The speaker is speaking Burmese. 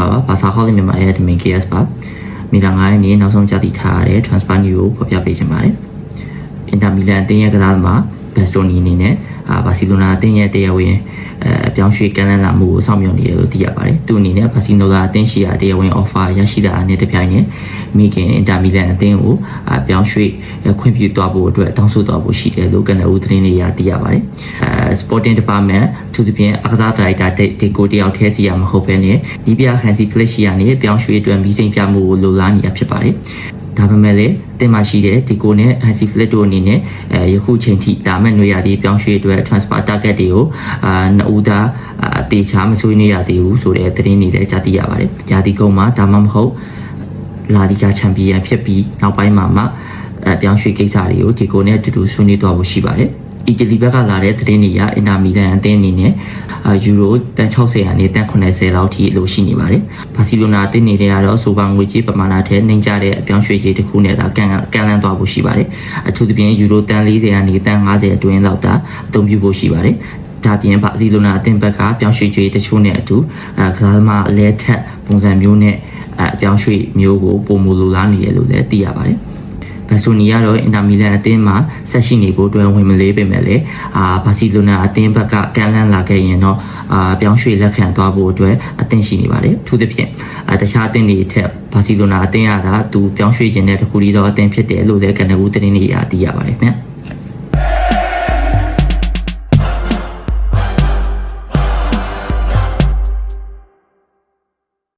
ပါဘာသာဟောလိမြန်မာရဲ့ main case ပါမီလာ9ရက်နေ့နောက်ဆုံးကြသိထားရတဲ့ transfer news ကိုဖော်ပြပေးချင်ပါတယ်အင်တာမီလန်အသင်းရဲ့ကစားသမားဘက်စတိုနီအနေနဲ့ဘာစီလိုနာအသင်းရဲ့တရားဝင်အပြောင်းရွှေ့ကမ်းလှမ်းလာမှုကိုစောင့်မျှော်နေတယ်လို့သိရပါတယ်သူအနေနဲ့ဘာစီလိုနာအသင်းရှိရာတရားဝင် offer ရရှိတာနဲ့တပြိုင်နက်မိခင်အင်တာမီလန်အသင်းကိုပြောင်းရွှေ့ခွင့်ပြုသွားဖို့အတွက်တောင်းဆိုသွားဖို့ရှိတယ်လို့ကနဦးသတင်းတွေရသိရပါတယ်Sporting Department သူတို့ပြင်အကစားဒါရိုက်တာဒီကိုတယောက်ထဲစီရမဟုတ်ဘဲနဲ့ဒီပြဟန်စီဖလက်ရှိကနေပြောင်းရွှေ့အတွက်မီးစိမ်ပြမှုကိုလိုလားနေတာဖြစ်ပါတယ်ဒါပေမဲ့လည်းတင်မရှိတဲ့ဒီကိုနဲ့ Hansi Flick တို့အနေနဲ့ယခုချိန်ထိဒါမဲ့နွေရာသီပြောင်းရွှေ့အတွက် transfer target တွေကိုနှစ်ဦးသားတေချာမဆွေးနွေးရသေးဘူးဆိုတဲ့သတင်းတွေလည်းကြားသိရပါတယ်။ရာသီကုန်မှာဒါမှမဟုတ်လာလီဂါချန်ပီယံဖြစ်ပြီးနောက်ပိုင်းမှာပြောင်းရွှေ့ကိစ္စတွေကိုဒီကိုနဲ့အတူတူဆွေးနွေးသွားဖို့ရှိပါတယ်။အီတလီဘက်ကလာတဲ့သတင်းတွေကအင်တာမီလန်အသင်းအနေနဲ့ယူရိုတန်60ကနေတန်80လောက်ထိလို့ရှိနေပါတယ်။ဘာစီလိုနာအသင်းအနေနဲ့ကတော့ဆိုပါငွေကြေးပမာဏထက်နှိမ့်ကျတဲ့အပြောင်းရွှေ့ရေးတစ်ခုနဲ့သာကန့်လန့်သွားဖို့ရှိပါတယ်။အထူးသဖြင့်ယူရိုတန်40ကနေတန်50အတွင်းလောက်သာအသုံးပြုဖို့ရှိပါတယ်။ဒါပြင်ဘာစီလိုနာအသင်းဘက်ကပြောင်းရွှေ့ရေးတချို့နဲ့အတူကစားသမားအလဲထက်ပုံစံမျိုးနဲ့အပြောင်းရွှေ့မျိုးကိုပုံမလိုလားနေတယ်လို့လည်းသိရပါတယ်။ဘက်စတိုနီကတော့အင်တာမီလန်အသင်းမှာဆက်ရှိနေဖို့အတွက်ဝင်မလေးပေမဲ့လည်းဘာစီလိုနာအသင်းဘက်ကကမ်းလှမ်းလာခဲ့ရင်တော့ပြောင်းရွှေ့လက်ခံသွားဖို့အတွက်အသင့်ရှိနေပါတယ်။ထူးသဖြင့်တခြားအသင်းတွေထက်ဘာစီလိုနာအသင်းကသူပြောင်းရွှေ့ခြင်းတဲ့တခုတည်းသောအသင်းဖြစ်တယ်လို့လည်းကနဦးသတင်းတွေအရသိရပါတယ်ခင်ဗျာ။